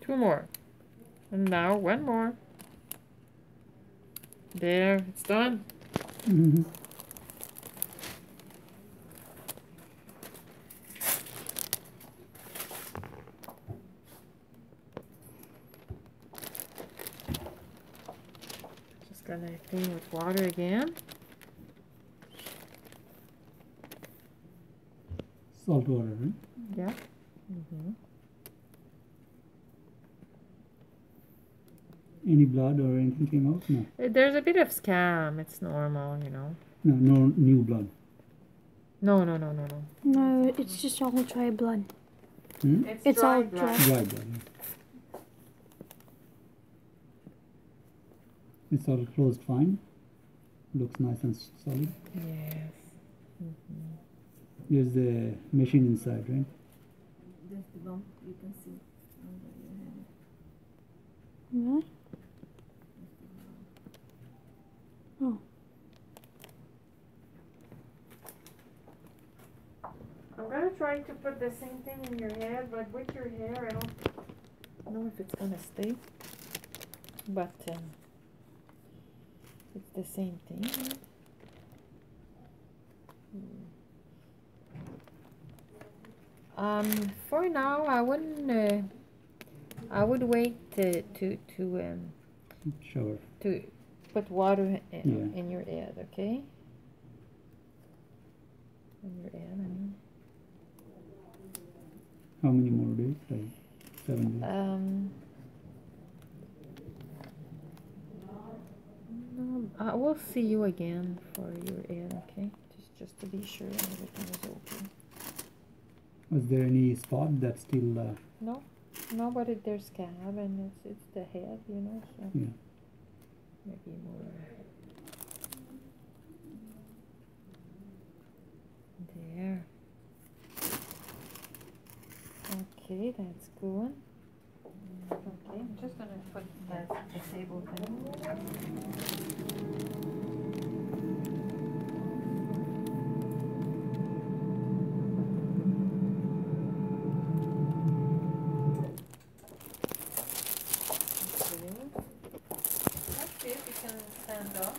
2 more. And now 1 more. There, it's done. Mm-hmm. Just gonna clean with water again. Salt water, right? Yeah. Mm-hmm. Any blood or anything came out? No. There's a bit of scam. It's normal, you know. No, no new blood. No. No, it's just all dry blood. Hmm? It's all blood. dry. Dry blood. Yeah. It's all closed fine. Looks nice and solid. Yes. Mm-hmm. Here's the machine inside, right? That's the bump you can see under your hand. Really? Oh. I'm gonna try to put the same thing in your head, but with your hair, I don't know if it's gonna stay. But it's the same thing. Right? For now, I wouldn't. I would wait to Shower. put water Yeah. in your head, okay? In your head, I mean. How many more days? Like 7 days. No, I will see you again for your head, okay? Just to be sure everything is okay. Was there any spot that's still? No, but there's scab and it's the head, you know. So Yeah. maybe more. There. Okay, that's good. Okay, I'm just gonna put the table down. Okay. Let's see if you can stand up.